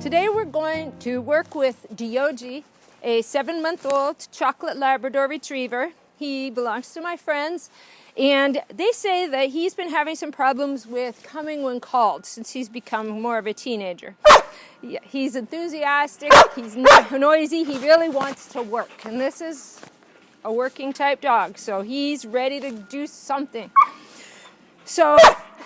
Today we're going to work with Deogee, a 7-month-old chocolate Labrador retriever. He belongs to my friends, and they say that he's been having some problems with coming when called since he's become more of a teenager. Yeah, he's enthusiastic, he's not noisy, he really wants to work, and this is a working type dog, so he's ready to do something. So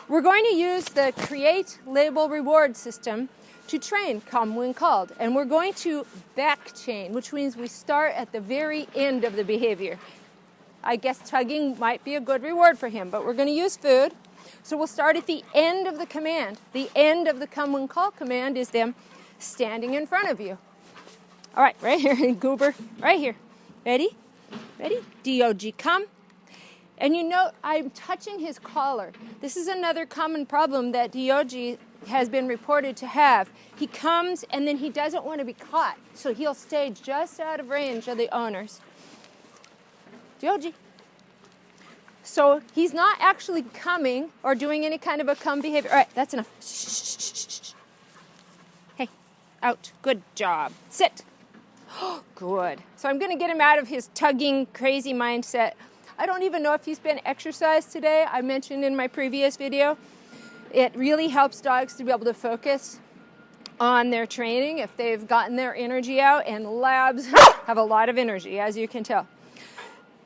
we're going to use the create, label, reward system to train come when called, and we're going to back chain, which means we start at the very end of the behavior. I guess tugging might be a good reward for him, but we're going to use food. So we'll start at the end of the command. The end of the come when call command is them standing in front of you. All right, right here, Goober, right here. Ready? Ready? Deogee, come. And you note I'm touching his collar. This is another common problem that Deogee has been reported to have. He comes and then he doesn't want to be caught, so he'll stay just out of range of the owners. Deogee. So he's not actually coming or doing any kind of a come behavior. All right, that's enough. Shh, shh, shh, shh. Hey, out. Good job. Sit. Oh, good. So I'm going to get him out of his tugging, crazy mindset. I don't even know if he's been exercised today. I mentioned in my previous video, it really helps dogs to be able to focus on their training if they've gotten their energy out, and labs have a lot of energy, as you can tell.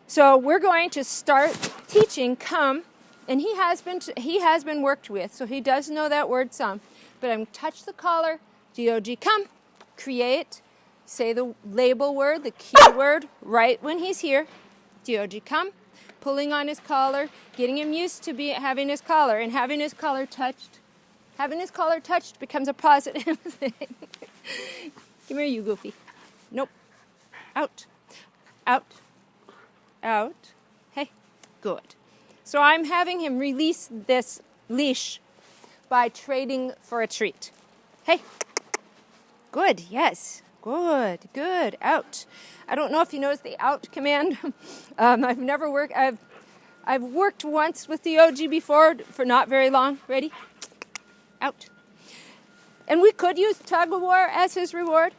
So we're going to start teaching come, and he has been worked with, so he does know that word some. But I'm touch the collar, Deogee, come, create, say the label word, the keyword, right when he's here, Deogee, come, pulling on his collar, getting him used to having his collar, and having his collar touched. Having his collar touched becomes a positive thing. Come here, you goofy. Nope. Out. Out. Out. Hey, good. So I'm having him release this leash by trading for a treat. Hey, good, yes, good, good, out. I don't know if you noticed the out command. I've worked once with Deogee before for not very long. Ready? Out. And we could use tug of war as his reward.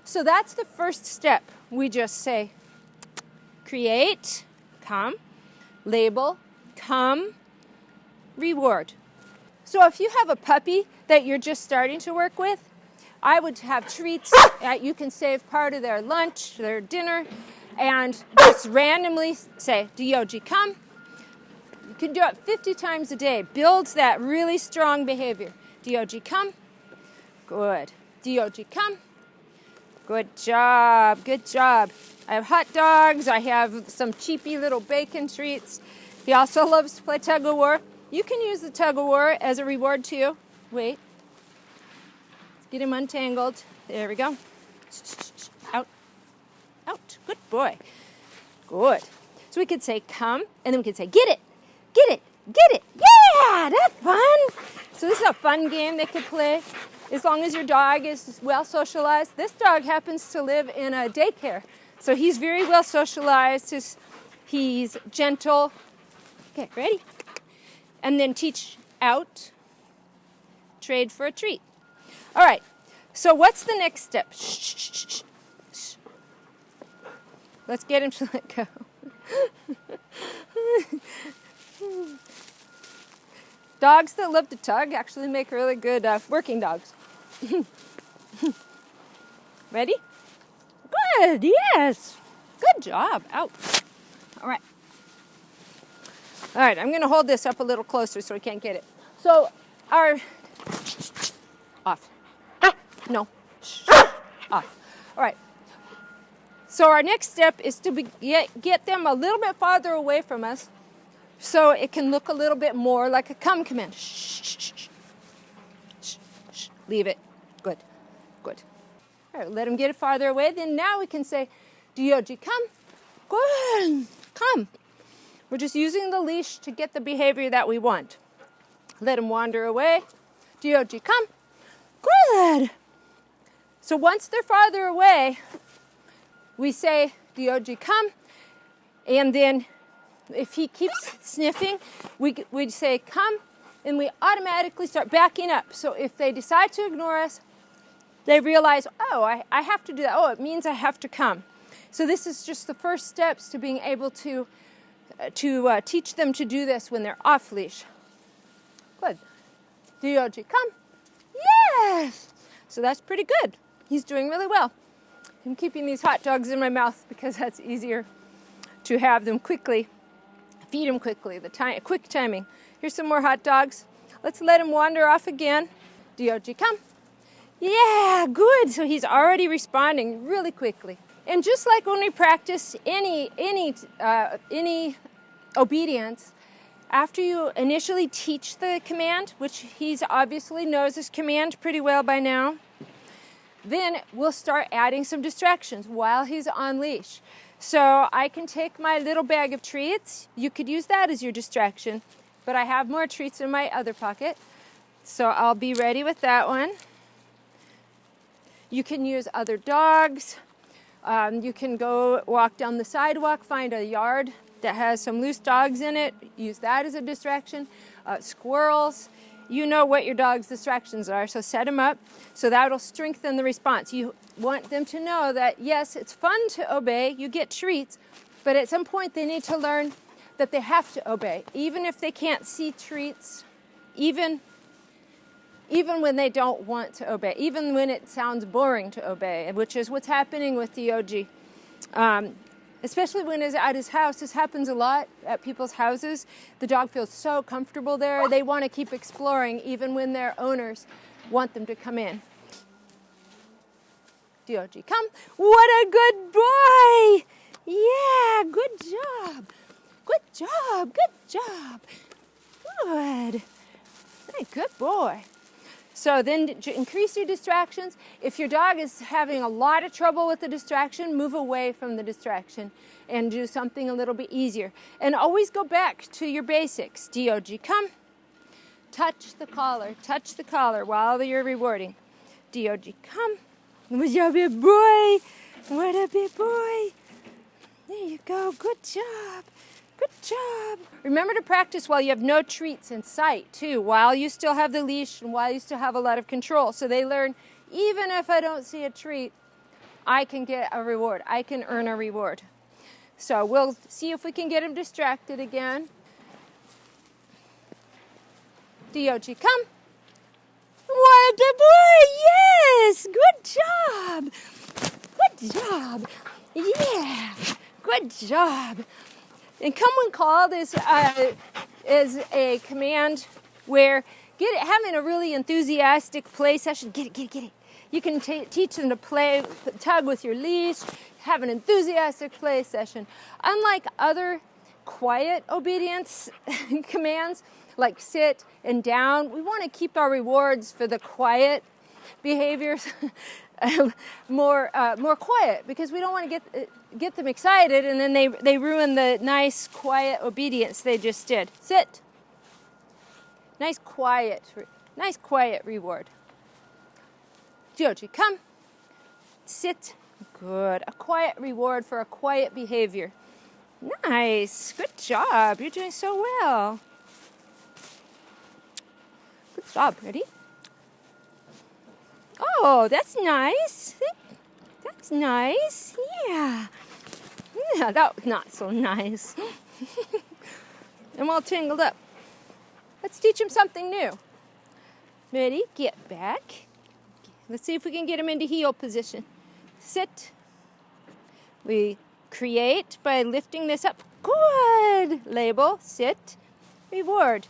So that's the first step. We just say, create, come, label, come, reward. So if you have a puppy that you're just starting to work with, I would have treats that you can save part of their lunch, their dinner, and just randomly say, Deogee, come. You can do it 50 times a day. Builds that really strong behavior. Deogee, come. Good. Deogee, come. Good job. Good job. I have hot dogs. I have some cheapy little bacon treats. He also loves to play tug of war. You can use the tug of war as a reward too. Wait. Let's get him untangled. There we go. Out. Out. Good boy. Good. So we could say come, and then we could say get it. Get it. Get it. Yeah, that's fun. So this is a fun game they could play as long as your dog is well socialized. This dog happens to live in a daycare, so he's very well socialized. He's gentle. Okay, ready? And then teach out, trade for a treat. All right, so what's the next step? Shh, shh, shh, shh. Let's get him to let go. Dogs that love to tug actually make really good working dogs. Ready? Good, yes. Good job. Out. All right. All right, I'm going to hold this up a little closer so we can't get it. So our... Off. No. Off. All right. So our next step is to get them a little bit farther away from us so it can look a little bit more like a come command. Shh, shh, shh, shh, shh. Leave it. Good. Good. All right, let them get it farther away. Then now we can say, Deogee, come. Good. Come. We're just using the leash to get the behavior that we want. Let him wander away. Deogee, come. Good. So once they're farther away, we say, Deogee, come. And then if he keeps sniffing, we'd say, come. And we automatically start backing up. So if they decide to ignore us, they realize, oh, I have to do that. Oh, it means I have to come. So this is just the first steps to being able to teach them to do this when they're off leash. Good. Deogee, come. Yes! So that's pretty good. He's doing really well. I'm keeping these hot dogs in my mouth because that's easier to have them quickly, feed them quickly, quick timing. Here's some more hot dogs. Let's let him wander off again. Deogee, come. Yeah, good. So he's already responding really quickly. And just like when we practice any obedience, after you initially teach the command, which he's obviously knows this command pretty well by now, then we'll start adding some distractions while he's on leash. So I can take my little bag of treats. You could use that as your distraction, but I have more treats in my other pocket. So I'll be ready with that one. You can use other dogs. You can go walk down the sidewalk, find a yard that has some loose dogs in it. Use that as a distraction. Squirrels. You know what your dog's distractions are, so set them up. So that'll strengthen the response. You want them to know that, yes, it's fun to obey. You get treats, but at some point they need to learn that they have to obey, even if they can't see treats, even when they don't want to obey, even when it sounds boring to obey, which is what's happening with Deogee. Especially when he's at his house. This happens a lot at people's houses. The dog feels so comfortable there. They want to keep exploring even when their owners want them to come in. Deogee, come. What a good boy. Yeah, good job. Good job, good job. Good. Hey, good boy. So then to increase your distractions, if your dog is having a lot of trouble with the distraction, move away from the distraction and do something a little bit easier. And always go back to your basics. Deogee, come. Touch the collar while you're rewarding. Deogee, come. What a big boy. What a big boy. There you go. Good job. Good job. Remember to practice while you have no treats in sight, too, while you still have the leash and while you still have a lot of control. So they learn, even if I don't see a treat, I can get a reward. I can earn a reward. So we'll see if we can get him distracted again. Deogee, come. What a boy! Yes! Good job! Good job! Yeah! Good job! And come when called is a command where having a really enthusiastic play session. Get it. You can teach them to tug with your leash, have an enthusiastic play session. Unlike other quiet obedience commands like sit and down, we want to keep our rewards for the quiet behaviors more quiet, because we don't want to get them excited and then they ruin the nice quiet obedience they just did. Sit. Nice quiet reward. Deogee, come. Sit. Good. A quiet reward for a quiet behavior. Nice. Good job. You're doing so well. Good job. Ready? Oh, that's nice. That's nice. Yeah. Yeah, that was not so nice. I'm all tangled up. Let's teach him something new. Ready? Get back. Let's see if we can get him into heel position. Sit. We create by lifting this up. Good. Label. Sit. Reward.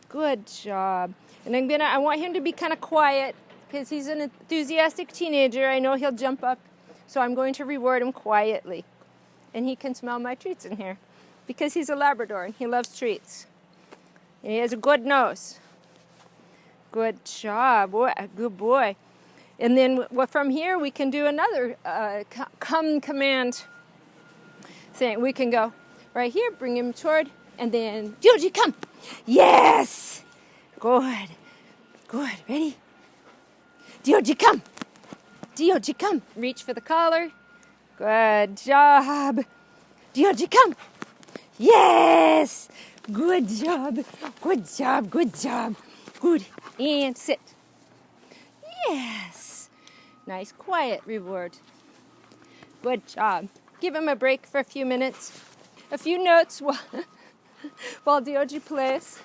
Good job. And I want him to be kind of quiet because he's an enthusiastic teenager. I know he'll jump up. So I'm going to reward him quietly. And he can smell my treats in here because he's a Labrador and he loves treats. And he has a good nose. Good job. What a good boy. And then from here we can do another come command thing. We can go right here, bring him toward, and then Deogee, come. Yes. Good. Good. Ready? Deogee, come. Deogee, come. Reach for the collar. Good job. Deogee, come. Yes. Good job. Good job. Good job. Good. And sit. Yes. Nice, quiet reward. Good job. Give him a break for a few minutes. A few notes while Deogee plays.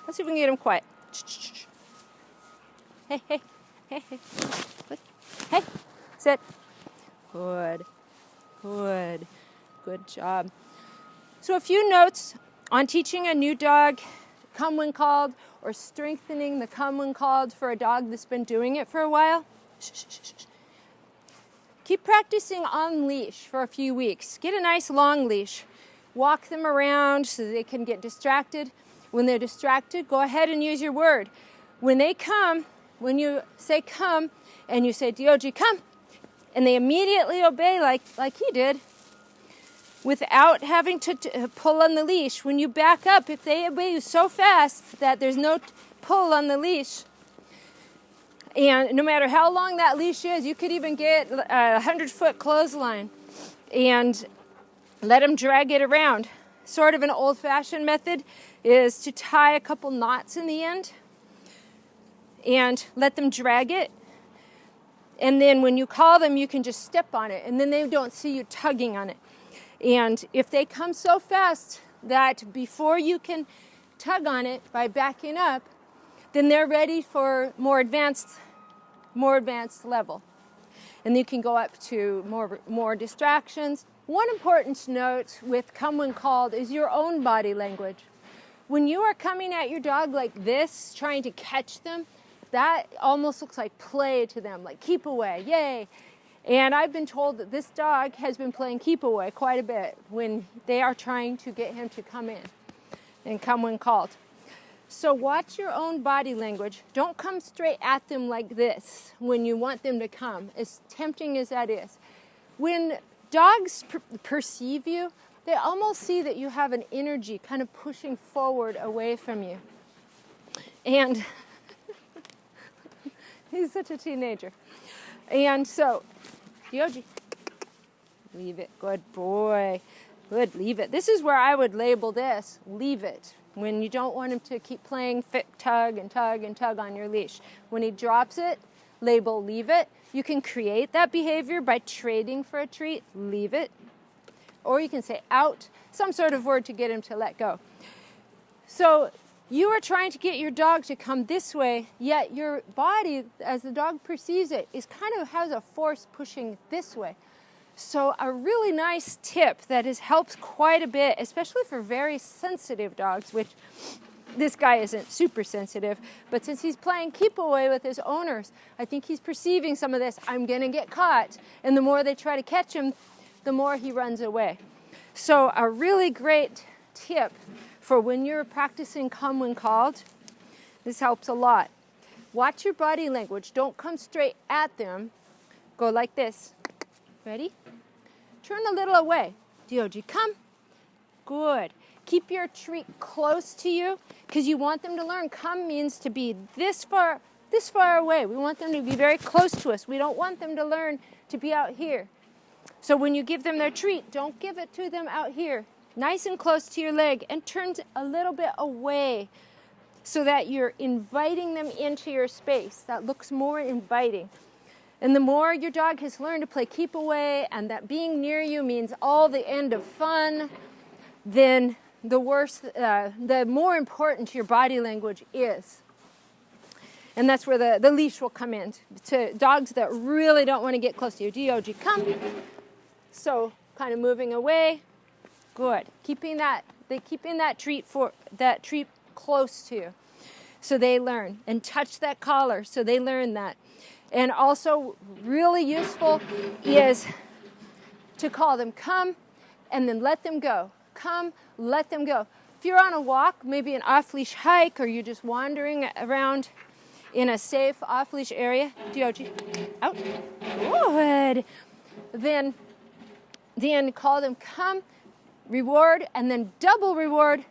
Let's see if we can get him quiet. Hey, hey, hey, hey. Hey, sit. Good, good, good job. So a few notes on teaching a new dog come when called, or strengthening the come when called for a dog that's been doing it for a while. Keep practicing on leash for a few weeks. Get a nice long leash. Walk them around so they can get distracted. When they're distracted, go ahead and use your word. When they come, when you say come, and you say, Deogee, come, and they immediately obey like he did, without having to pull on the leash. When you back up, if they obey you so fast that there's no pull on the leash, and no matter how long that leash is, you could even get a 100-foot clothesline and let them drag it around. Sort of an old-fashioned method is to tie a couple knots in the end and let them drag it. And then when you call them, you can just step on it, and then they don't see you tugging on it. And if they come so fast that before you can tug on it by backing up, then they're ready for more advanced level. And you can go up to more distractions. One important note with come when called is your own body language. When you are coming at your dog like this, trying to catch them, that almost looks like play to them, like keep away, yay. And I've been told that this dog has been playing keep away quite a bit when they are trying to get him to come in and come when called. So watch your own body language. Don't come straight at them like this when you want them to come, as tempting as that is. When dogs perceive you, they almost see that you have an energy kind of pushing forward away from you. And he's such a teenager. And so, Deogee, leave it. Good boy. Good, leave it. This is where I would label this, leave it. When you don't want him to keep playing tug and tug and tug on your leash. When he drops it, label leave it. You can create that behavior by trading for a treat, leave it. Or you can say out, some sort of word to get him to let go. So you are trying to get your dog to come this way, yet your body, as the dog perceives it, has a force pushing this way. So a really nice tip that has helped quite a bit, especially for very sensitive dogs, which this guy isn't super sensitive, but since he's playing keep away with his owners, I think he's perceiving some of this, I'm going to get caught. And the more they try to catch him, the more he runs away. So a really great tip for when you're practicing come when called, this helps a lot. Watch your body language. Don't come straight at them. Go like this. Ready? Turn a little away. Deogee, come. Good. Keep your treat close to you because you want them to learn. Come means to be this far away. We want them to be very close to us. We don't want them to learn to be out here. So when you give them their treat, don't give it to them out here. Nice and close to your leg, and turn a little bit away so that you're inviting them into your space. That looks more inviting. And the more your dog has learned to play keep away and that being near you means all the end of fun, then the more important your body language is. And that's where the leash will come in. To dogs that really don't want to get close to you. Deogee, come. So kind of moving away. Good. Keeping that treat close to you. So they learn. And touch that collar so they learn that. And also really useful is to call them come and then let them go. Come, let them go. If you're on a walk, maybe an off-leash hike, or you're just wandering around in a safe off-leash area, Deogee, out. Good. Then call them come, reward, and then double reward,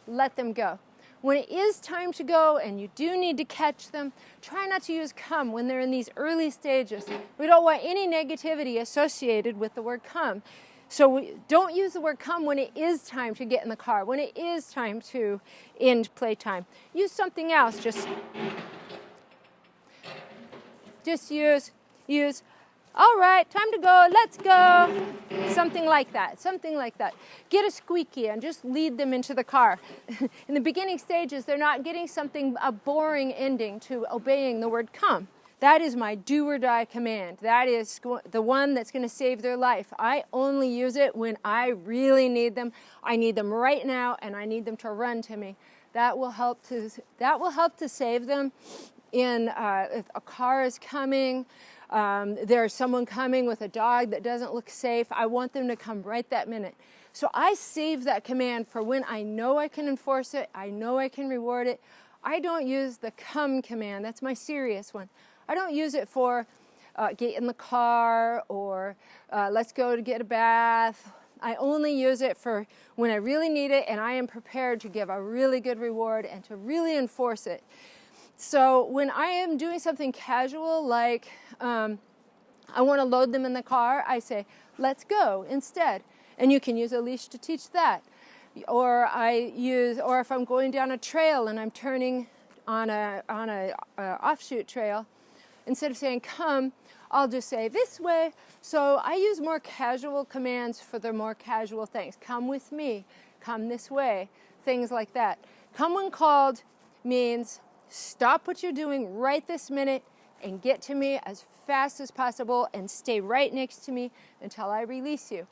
let them go. When it is time to go and you do need to catch them, try not to use come when they're in these early stages. We don't want any negativity associated with the word come. So we don't use the word come when it is time to get in the car, when it is time to end playtime. Use something else. Just use use, all right, time to go, let's go. Something like that, something like that. Get a squeaky and just lead them into the car. In the beginning stages, they're not getting a boring ending to obeying the word come. That is my do or die command. That is the one that's going to save their life. I only use it when I really need them. I need them right now, and I need them to run to me. That will help to save them. If a car is coming, there's someone coming with a dog that doesn't look safe. I want them to come right that minute. So I save that command for when I know I can enforce it. I know I can reward it. I don't use the come command. That's my serious one. I don't use it for get in the car or let's go to get a bath. I only use it for when I really need it and I am prepared to give a really good reward and to really enforce it. So when I am doing something casual, like I want to load them in the car, I say, let's go instead. And you can use a leash to teach that. Or if I'm going down a trail and I'm turning on a offshoot trail, instead of saying come, I'll just say this way. So I use more casual commands for the more casual things. Come with me, come this way, things like that. Come when called means stop what you're doing right this minute and get to me as fast as possible and stay right next to me until I release you.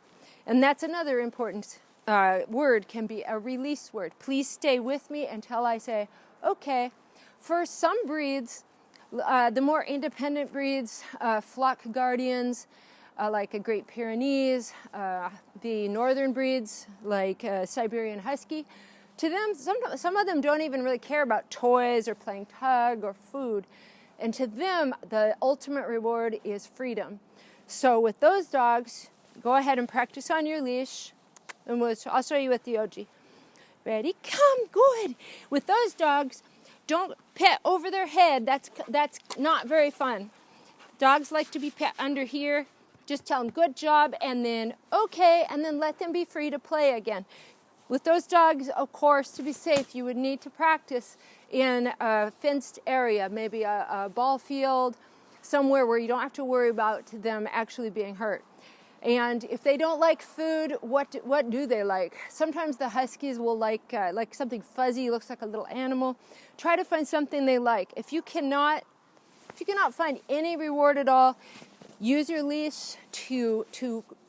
And that's another important word, can be a release word. Please stay with me until I say, okay. For some breeds, the more independent breeds, flock guardians, like a Great Pyrenees, the northern breeds, like Siberian Husky, to them, some of them don't even really care about toys or playing tug or food. And to them, the ultimate reward is freedom. So with those dogs, go ahead and practice on your leash. And I'll show you with Deogee. Ready? Come, good. With those dogs, don't pet over their head. That's not very fun. Dogs like to be pet under here. Just tell them good job and then okay, and then let them be free to play again. With those dogs, of course, to be safe, you would need to practice in a fenced area, maybe a ball field, somewhere where you don't have to worry about them actually being hurt. And if they don't like food, what do they like? Sometimes the Huskies will like something fuzzy, looks like a little animal. Try to find something they like. If you cannot find any reward at all, use your leash to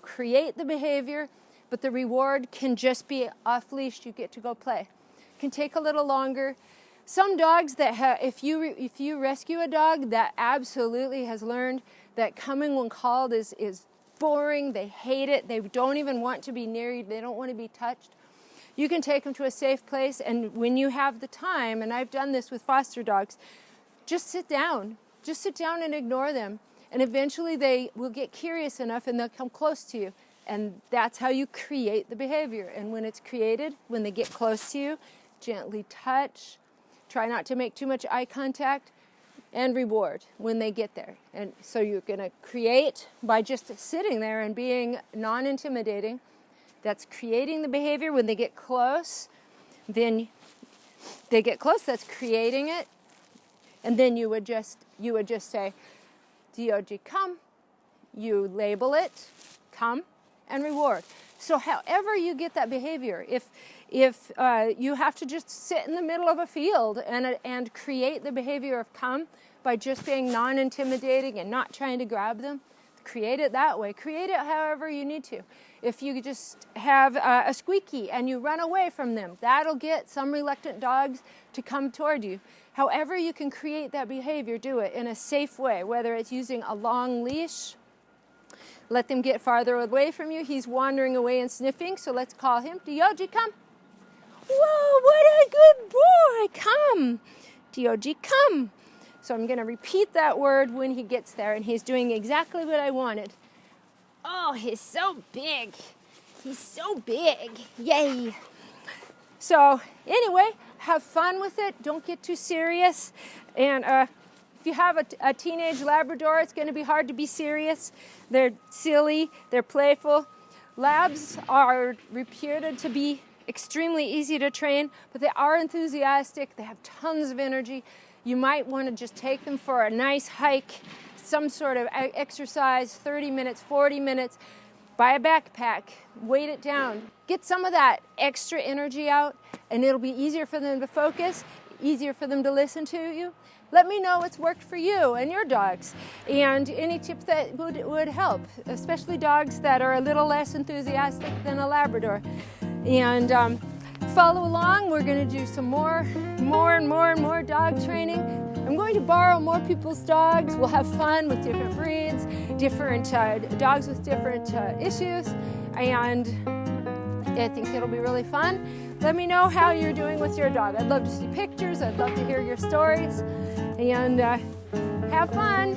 create the behavior, but the reward can just be off-leash. You get to go play. It can take a little longer. Some dogs if you rescue a dog that absolutely has learned that coming when called is boring, they hate it, they don't even want to be near you, they don't want to be touched, you can take them to a safe place, and when you have the time, and I've done this with foster dogs, just sit down and ignore them, and eventually they will get curious enough and they'll come close to you, and that's how you create the behavior. And when it's created, when they get close to you, gently touch, try not to make too much eye contact, and reward when they get there. And so you're going to create by just sitting there and being non-intimidating. That's creating the behavior. When they get close, then they get close, that's creating it. And then you would just say, Deogee, come. You label it, come, and reward. So however you get that behavior, if you have to just sit in the middle of a field and create the behavior of come by just being non-intimidating and not trying to grab them, create it that way. Create it however you need to. If you just have a squeaky and you run away from them, that'll get some reluctant dogs to come toward you. However you can create that behavior, do it in a safe way, whether it's using a long leash. Let them get farther away from you. He's wandering away and sniffing, so let's call him. Deogee, come. Whoa, what a good boy. Come. Deogee, come. So I'm going to repeat that word when he gets there, and he's doing exactly what I wanted. Oh, he's so big. He's so big. Yay. So anyway, have fun with it. Don't get too serious. And if you have a teenage Labrador, it's going to be hard to be serious. They're silly. They're playful. Labs are reputed to be extremely easy to train, but they are enthusiastic. They have tons of energy. You might want to just take them for a nice hike, some sort of exercise, 30 minutes, 40 minutes. Buy a backpack, weight it down. Get some of that extra energy out, and it'll be easier for them to focus, easier for them to listen to you. Let me know what's worked for you and your dogs, and any tips that would help, especially dogs that are a little less enthusiastic than a Labrador. And follow along. We're going to do some more dog training. I'm going to borrow more people's dogs. We'll have fun with different breeds, different dogs with different issues, and I think it'll be really fun. Let me know how you're doing with your dog. I'd love to see pictures. I'd love to hear your stories, and have fun.